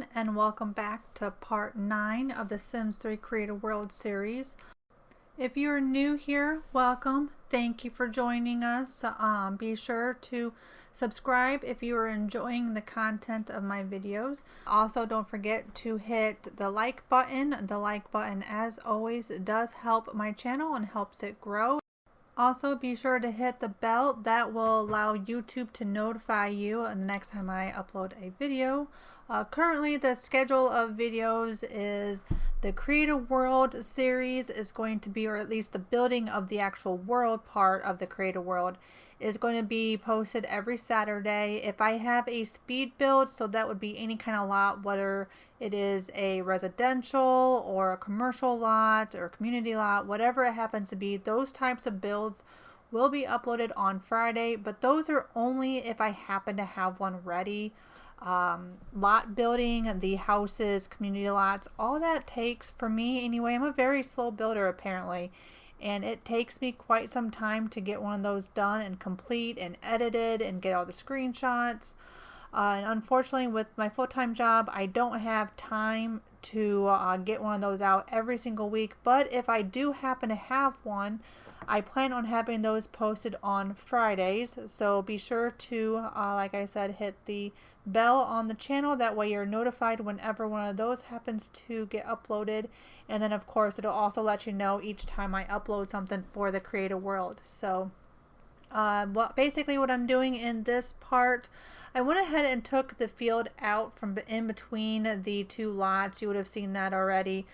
everyone, and welcome back to part 9 of the Sims 3 Create a World series. If you're new here, welcome. Thank you for joining us. Be sure to subscribe if you are enjoying the content of my videos. Also, don't forget to hit the like button. The like button, as always, does help my channel and helps it grow. Also, be sure to hit the bell. That will allow YouTube to notify you the next time I upload a video. Currently, the schedule of videos is the Create a World series is going to be, or at least the building of the actual world part of the Create a World is going to be posted every Saturday. If I have a speed build, so that would be any kind of lot, whether it is a residential or a commercial lot or a community lot, whatever it happens to be, those types of builds will be uploaded on Friday, but those are only if I happen to have one ready. Lot building, the houses, community lots, all that takes, for me anyway, I'm a very slow builder apparently, and it takes me quite some time to get one of those done and complete and edited and get all the screenshots. And unfortunately, with my full-time job, I don't have time to get one of those out every single week. But if I do happen to have one, I plan on having those posted on Fridays. So be sure to, like I said, hit the bell on the channel. That way you're notified whenever one of those happens to get uploaded. And then, of course, it'll also let you know each time I upload something for the Create a World. So basically what I'm doing in this part, I went ahead and took the field out from in between the two lots. You would have seen that already.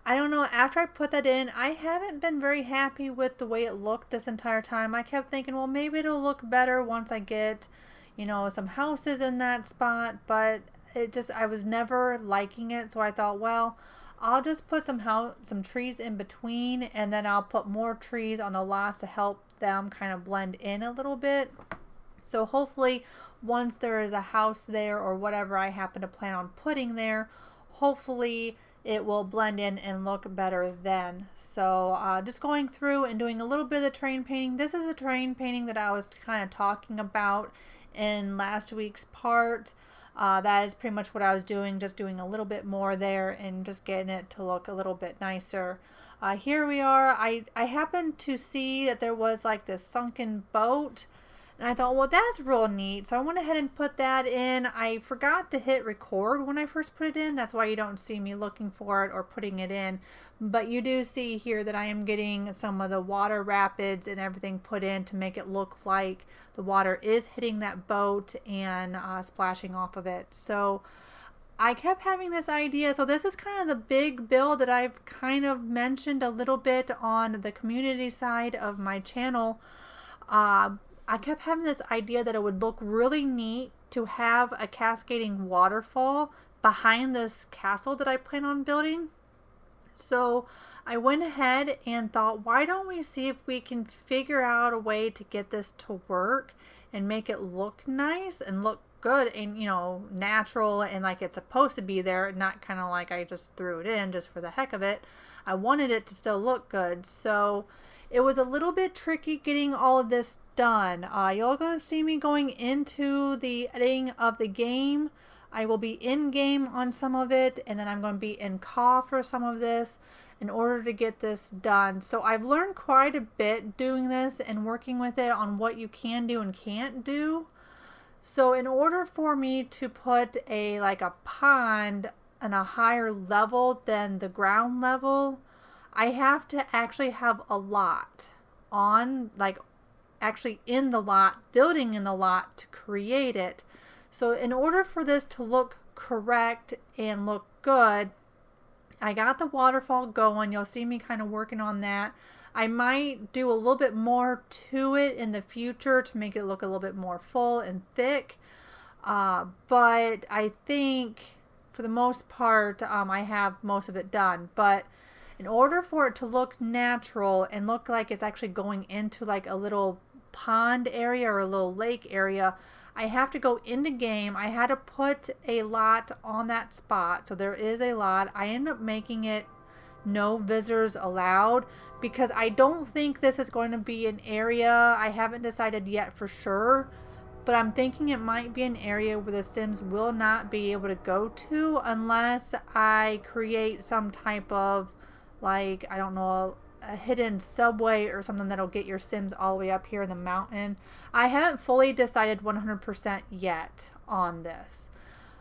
I don't know, after I put that in, I haven't been very happy with the way it looked this entire time. I kept thinking, well, maybe it'll look better once I get, you know, some houses in that spot, but I was never liking it. So I thought, well, I'll just put some trees in between, and then I'll put more trees on the lots to help them kind of blend in a little bit. So hopefully once there is a house there or whatever I happen to plan on putting there, hopefully it will blend in and look better then. So just going through and doing a little bit of the terrain painting. This is the terrain painting that I was kind of talking about in last week's part. That is pretty much what I was doing, just doing a little bit more there and just getting it to look a little bit nicer. Here we are. I happened to see that there was like this sunken boat, and I thought, well, that's real neat. So I went ahead and put that in. I forgot to hit record when I first put it in. That's why you don't see me looking for it or putting it in. But you do see here that I am getting some of the water rapids and everything put in to make it look like the water is hitting that boat and splashing off of it. So I kept having this idea. So this is kind of the big build that I've kind of mentioned a little bit on the community side of my channel. I kept having this idea that it would look really neat to have a cascading waterfall behind this castle that I plan on building. So I went ahead and thought, why don't we see if we can figure out a way to get this to work and make it look nice and look good and, you know, natural and like it's supposed to be there, not kind of like I just threw it in just for the heck of it. I wanted it to still look good. So it was a little bit tricky getting all of this done. You're going to see me going into the editing of the game. I will be in game on some of it, and then I'm going to be in call for some of this in order to get this done. So I've learned quite a bit doing this and working with it on what you can do and can't do. So in order for me to put like a pond on a higher level than the ground level, I have to actually have a lot on, like actually in the lot, building in the lot to create it. So in order for this to look correct and look good, I got the waterfall going. You'll see me kind of working on that. I might do a little bit more to it in the future to make it look a little bit more full and thick. But I think for the most part, I have most of it done. But in order for it to look natural and look like it's actually going into like a little pond area or a little lake area, I have to go into game. I had to put a lot on that spot. So there is a lot. I ended up making it no visitors allowed because I don't think this is going to be an area. I haven't decided yet for sure, but I'm thinking it might be an area where the Sims will not be able to go to unless I create some type of, like, I don't know, a hidden subway or something that'll get your Sims all the way up here in the mountain. I haven't fully decided 100% yet on this,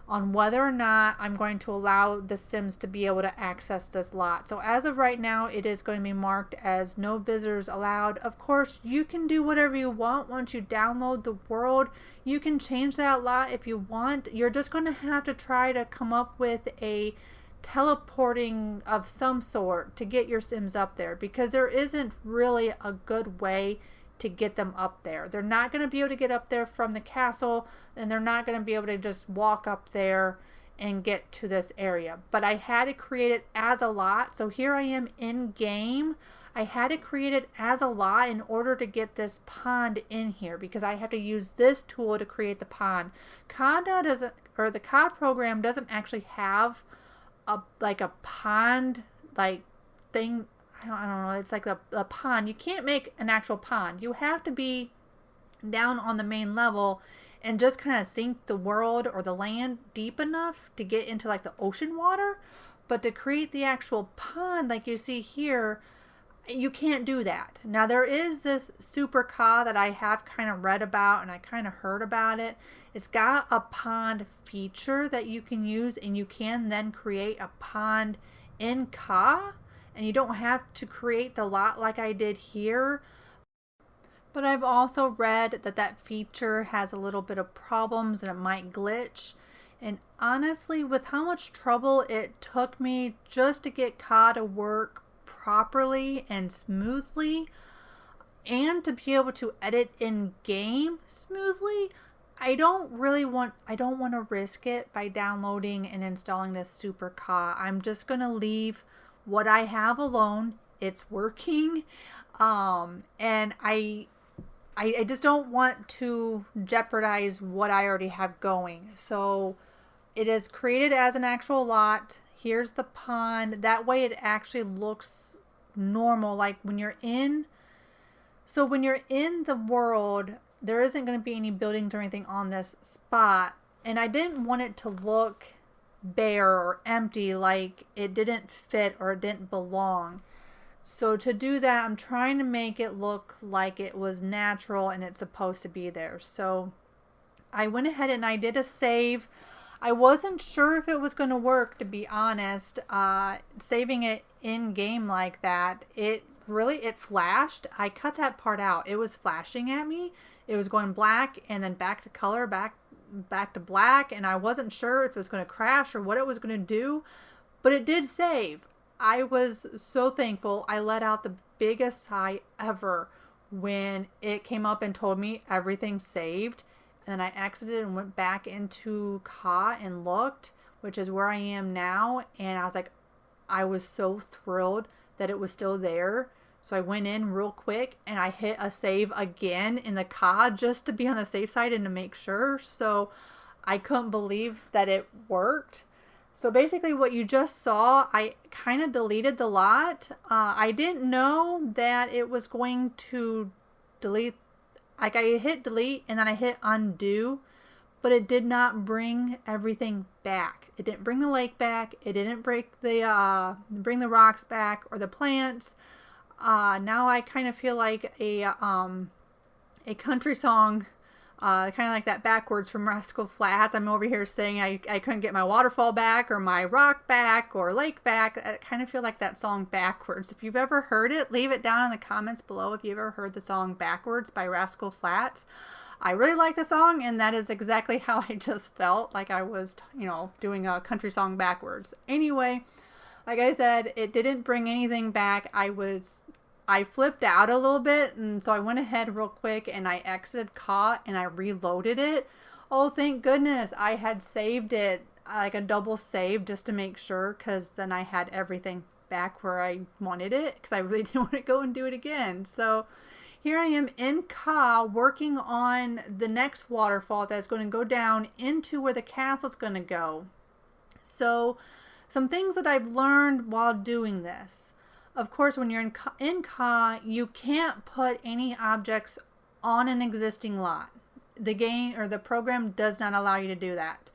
on whether or not I'm going to allow the Sims to be able to access this lot. So as of right now, it is going to be marked as no visitors allowed. Of course, you can do whatever you want once you download the world. You can change that lot if you want. You're just going to have to try to come up with a teleporting of some sort to get your Sims up there, because there isn't really a good way to get them up there. They're not going to be able to get up there from the castle, and they're not going to be able to just walk up there and get to this area. But I had to create it as a lot. So here I am in game. I had to create it as a lot in order to get this pond in here, because I have to use this tool to create the pond. The COD program doesn't actually have like a pond like thing. I don't know. It's like a pond. You can't make an actual pond. You have to be down on the main level and just kind of sink the world or the land deep enough to get into like the ocean water. But to create the actual pond like you see here, you can't do that. Now there is this super car that I have kind of read about, and I kind of heard about it. It's got a pond feature that you can use, and you can then create a pond in Ka, and you don't have to create the lot like I did here. But I've also read that that feature has a little bit of problems and it might glitch. And honestly, with how much trouble it took me just to get Ka to work properly and smoothly, and to be able to edit in game smoothly, I don't want to risk it by downloading and installing this super Ka. I'm just going to leave what I have alone. It's working. And I just don't want to jeopardize what I already have going. So it is created as an actual lot. Here's the pond. That way it actually looks normal, like when you're in. So when you're in the world, there isn't going to be any buildings or anything on this spot. And I didn't want it to look bare or empty, like it didn't fit or it didn't belong. So to do that, I'm trying to make it look like it was natural and it's supposed to be there. So I went ahead and I did a save. I wasn't sure if it was going to work, to be honest. Saving it in game like that, it flashed. I cut that part out. It was flashing at me. It was going black and then back to color, back to black, and I wasn't sure if it was going to crash or what it was going to do, but it did save. I was so thankful. I let out the biggest sigh ever when it came up and told me everything saved. And then I exited and went back into Ka and looked, which is where I am now. And I was like, I was so thrilled that it was still there. So I went in real quick and I hit a save again in the Ka just to be on the safe side and to make sure. So I couldn't believe that it worked. So basically what you just saw, I kind of deleted the lot. I didn't know that it was going to delete. Like I hit delete and then I hit undo, but it did not bring everything back. It didn't bring the lake back. It didn't bring the rocks back or the plants. Now I kind of feel like a country song, kind of like that backwards from Rascal Flatts. I'm over here saying I couldn't get my waterfall back or my rock back or lake back. I kind of feel like that song backwards. If you've ever heard it, leave it down in the comments below if you've ever heard the song Backwards by Rascal Flatts. I really like the song, and that is exactly how I just felt, like I was, doing a country song backwards. Anyway, like I said, it didn't bring anything back. I flipped out a little bit, and so I went ahead real quick and I exited Ka and I reloaded it. Oh, thank goodness I had saved it, like a double save, just to make sure, because then I had everything back where I wanted it, because I really didn't want to go and do it again. So here I am in Ka working on the next waterfall that's going to go down into where the castle's going to go. So some things that I've learned while doing this. Of course, when you're in Ka, you can't put any objects on an existing lot. the game or the program does not allow you to do that.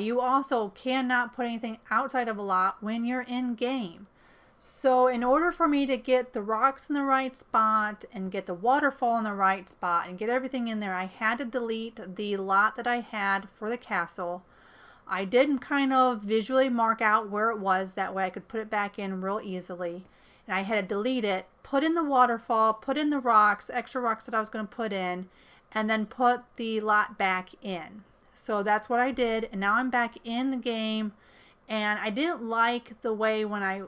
You also cannot put anything outside of a lot when you're in game. So in order for me to get the rocks in the right spot and get the waterfall in the right spot and get everything in there, I had to delete the lot that I had for the castle. I did kind of visually mark out where it was, that way I could put it back in real easily. And I had to delete it, put in the waterfall, put in the rocks, extra rocks that I was going to put in, and then put the lot back in. So that's what I did, and now I'm back in the game. And I didn't like the way when I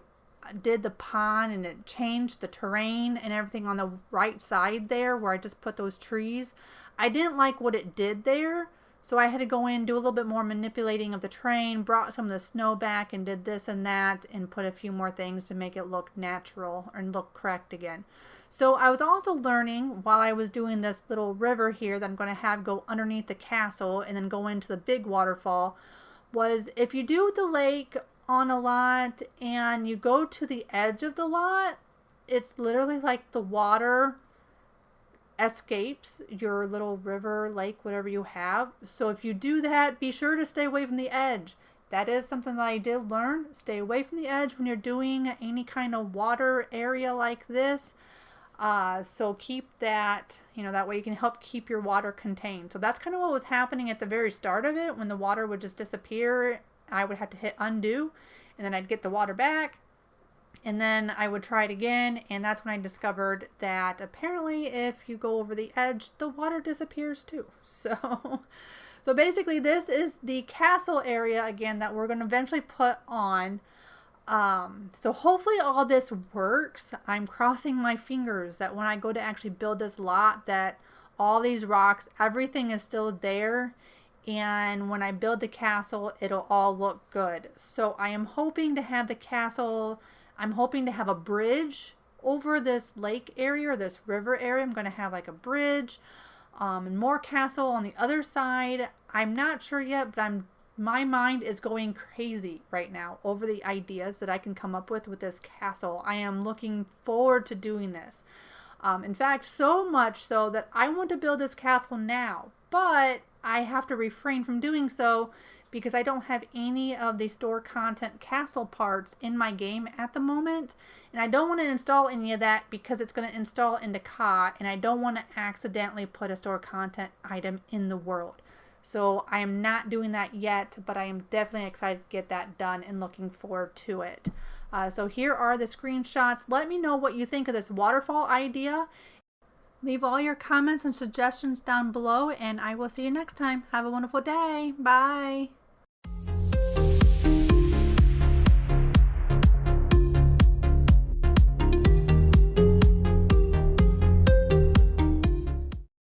did the pond and it changed the terrain and everything on the right side there where I just put those trees. I didn't like what it did there. So I had to go in, do a little bit more manipulating of the terrain, brought some of the snow back and did this and that and put a few more things to make it look natural and look correct again. So I was also learning while I was doing this little river here that I'm going to have go underneath the castle and then go into the big waterfall, was if you do the lake on a lot and you go to the edge of the lot, it's literally like the water escapes your little river, lake, whatever you have. So if you do that, be sure to stay away from the edge. That is something that I did learn. Stay away from the edge when you're doing any kind of water area like this. So keep that, that way you can help keep your water contained. So that's kind of what was happening at the very start of it. When the water would just disappear, I would have to hit undo and then I'd get the water back. And then I would try it again, and that's when I discovered that apparently if you go over the edge, the water disappears too. So basically this is the castle area again that we're going to eventually put on. So hopefully all this works. I'm crossing my fingers that when I go to actually build this lot, that all these rocks, everything is still there. And when I build the castle, it'll all look good. So I am hoping to have the castle... I'm hoping to have a bridge over this lake area or this river area. I'm going to have like a bridge and more castle on the other side. I'm not sure yet, but my mind is going crazy right now over the ideas that I can come up with this castle. I am looking forward to doing this. In fact, so much so that I want to build this castle now, but I have to refrain from doing so because I don't have any of the store content castle parts in my game at the moment. And I don't want to install any of that because it's going to install into Ka, and I don't want to accidentally put a store content item in the world. So I am not doing that yet, but I am definitely excited to get that done and looking forward to it. So here are the screenshots. Let me know what you think of this waterfall idea. Leave all your comments and suggestions down below, and I will see you next time. Have a wonderful day. Bye.